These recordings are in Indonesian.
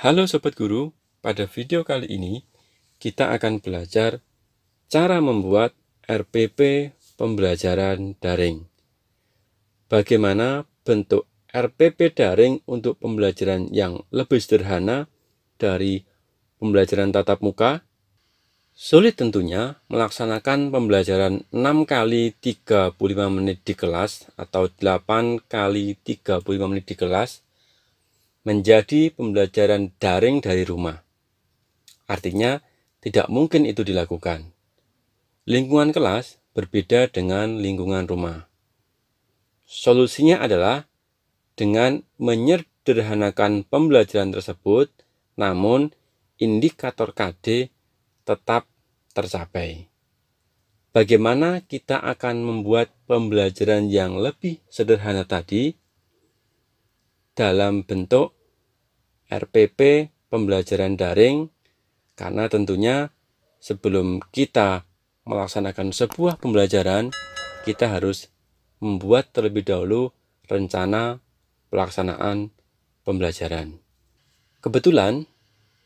Halo Sobat Guru, pada video kali ini kita akan belajar cara membuat RPP pembelajaran daring. Bagaimana bentuk RPP daring untuk pembelajaran yang lebih sederhana dari pembelajaran tatap muka? Sulit tentunya melaksanakan pembelajaran 6 kali 35 menit di kelas atau 8 kali 35 menit di kelas menjadi pembelajaran daring dari rumah. Artinya, tidak mungkin itu dilakukan. Lingkungan kelas berbeda dengan lingkungan rumah. Solusinya adalah dengan menyederhanakan pembelajaran tersebut, namun indikator KD tetap tercapai. Bagaimana kita akan membuat pembelajaran yang lebih sederhana tadi? Dalam bentuk RPP pembelajaran daring, karena tentunya sebelum kita melaksanakan sebuah pembelajaran, kita harus membuat terlebih dahulu rencana pelaksanaan pembelajaran. Kebetulan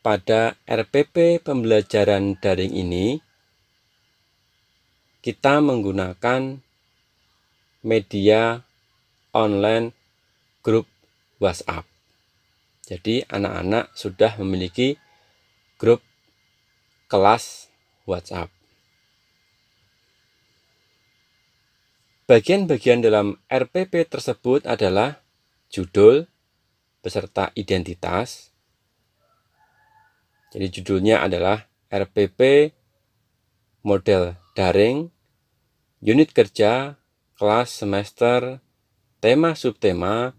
pada RPP pembelajaran daring ini kita menggunakan media online grup WhatsApp. Jadi anak-anak sudah memiliki grup kelas WhatsApp. Bagian-bagian dalam RPP tersebut adalah judul beserta identitas. Jadi judulnya adalah RPP model daring, unit kerja, kelas semester, tema subtema,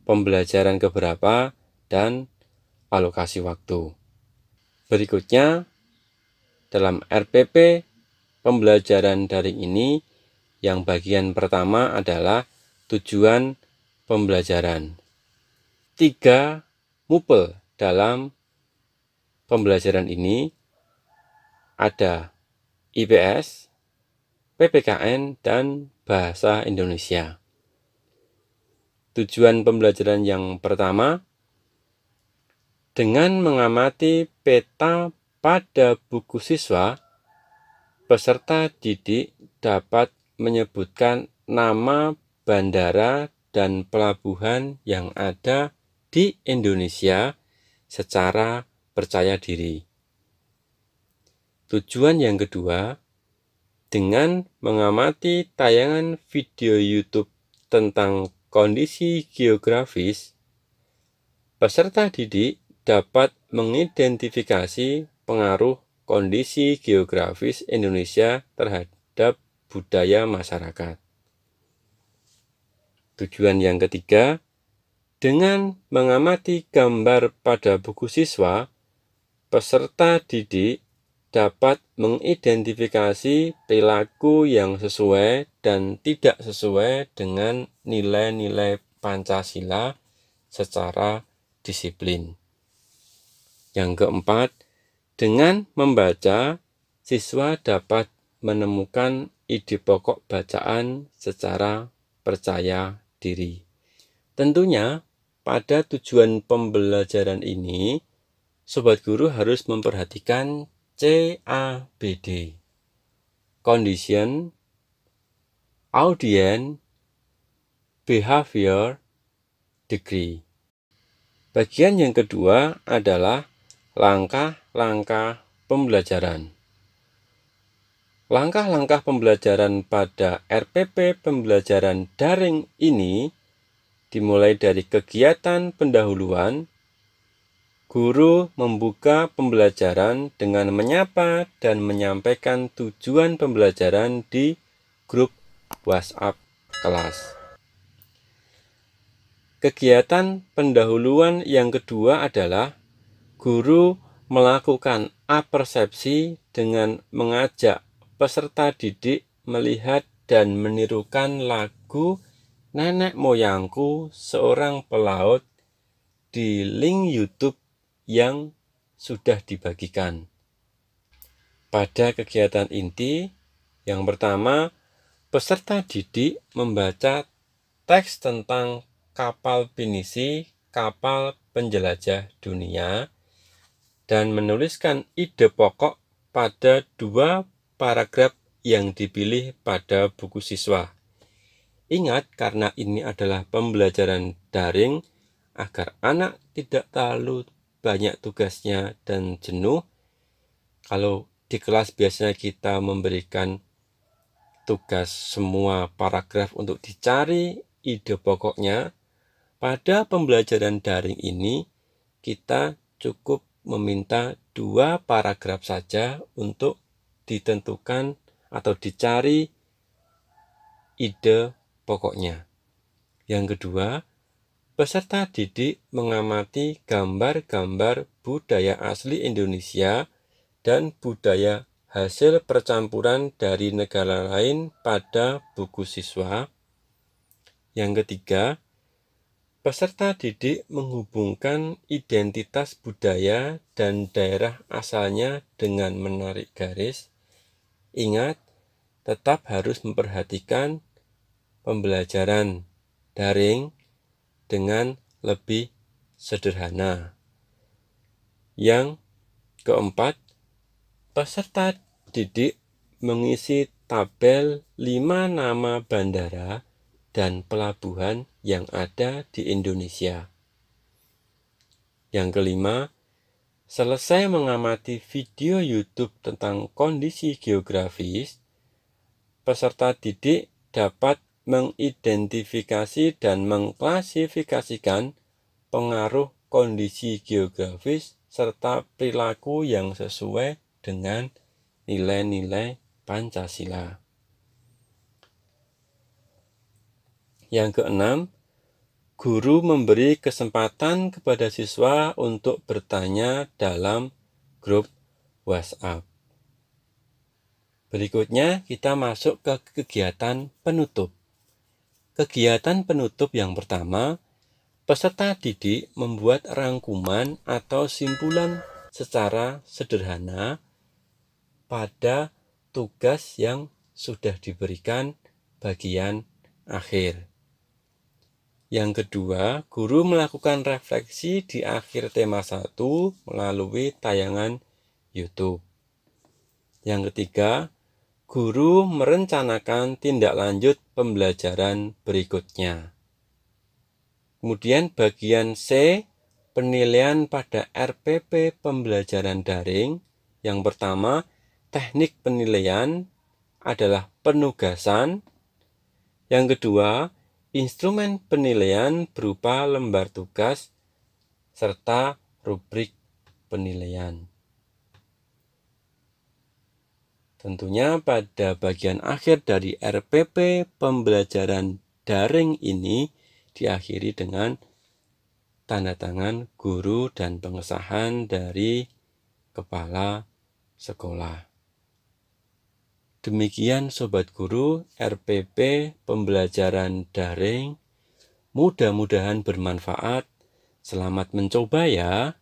pembelajaran keberapa, dan alokasi waktu. Berikutnya, dalam RPP pembelajaran daring ini, yang bagian pertama adalah tujuan pembelajaran. 3 mupel dalam pembelajaran ini ada IPS, PPKN, dan Bahasa Indonesia. Tujuan pembelajaran yang pertama, dengan mengamati peta pada buku siswa, peserta didik dapat menyebutkan nama bandara dan pelabuhan yang ada di Indonesia secara percaya diri. Tujuan yang kedua, dengan mengamati tayangan video YouTube tentang kondisi geografis, peserta didik dapat mengidentifikasi pengaruh kondisi geografis Indonesia terhadap budaya masyarakat. Tujuan yang ketiga, dengan mengamati gambar pada buku siswa, peserta didik dapat mengidentifikasi perilaku yang sesuai dan tidak sesuai dengan nilai-nilai Pancasila secara disiplin. Yang keempat, dengan membaca, siswa dapat menemukan ide pokok bacaan secara percaya diri. Tentunya, pada tujuan pembelajaran ini, Sobat Guru harus memperhatikan CABD, Condition, Audience, Behavior, Degree. Bagian yang kedua adalah langkah-langkah pembelajaran. Langkah-langkah pembelajaran pada RPP pembelajaran daring ini dimulai dari kegiatan pendahuluan. Guru membuka pembelajaran dengan menyapa dan menyampaikan tujuan pembelajaran di grup WhatsApp kelas. Kegiatan pendahuluan yang kedua adalah guru melakukan apersepsi dengan mengajak peserta didik melihat dan menirukan lagu Nenek Moyangku Seorang Pelaut di link YouTube yang sudah dibagikan. Pada kegiatan inti, yang pertama, peserta didik membaca teks tentang kapal pinisi, kapal penjelajah dunia dan menuliskan ide pokok pada 2 paragraf yang dipilih pada buku siswa. Ingat, karena ini adalah pembelajaran daring, agar anak tidak terlalu banyak tugasnya dan jenuh. Kalau di kelas biasanya kita memberikan tugas semua paragraf untuk dicari ide pokoknya, pada pembelajaran daring ini kita cukup meminta 2 paragraf saja untuk ditentukan atau dicari ide pokoknya. Yang kedua, peserta didik mengamati gambar-gambar budaya asli Indonesia dan budaya hasil percampuran dari negara lain pada buku siswa. Yang ketiga, peserta didik menghubungkan identitas budaya dan daerah asalnya dengan menarik garis. Ingat, tetap harus memperhatikan pembelajaran daring dengan lebih sederhana. Yang keempat, peserta didik mengisi tabel 5 nama bandara dan pelabuhan yang ada di Indonesia. Yang kelima, selesai mengamati video YouTube tentang kondisi geografis, peserta didik dapat mengidentifikasi dan mengklasifikasikan pengaruh kondisi geografis serta perilaku yang sesuai dengan nilai-nilai Pancasila. Yang keenam, guru memberi kesempatan kepada siswa untuk bertanya dalam grup WhatsApp. Berikutnya kita masuk ke kegiatan penutup. Kegiatan penutup yang pertama, peserta didik membuat rangkuman atau simpulan secara sederhana pada tugas yang sudah diberikan bagian akhir. Yang kedua, guru melakukan refleksi di akhir tema 1 melalui tayangan YouTube. Yang ketiga, guru merencanakan tindak lanjut pembelajaran berikutnya. Kemudian bagian C, penilaian pada RPP pembelajaran daring. Yang pertama, teknik penilaian adalah penugasan. Yang kedua, instrumen penilaian berupa lembar tugas serta rubrik penilaian. Tentunya pada bagian akhir dari RPP pembelajaran daring ini diakhiri dengan tanda tangan guru dan pengesahan dari kepala sekolah. Demikian Sobat Guru, RPP pembelajaran daring. Mudah-mudahan bermanfaat. Selamat mencoba ya.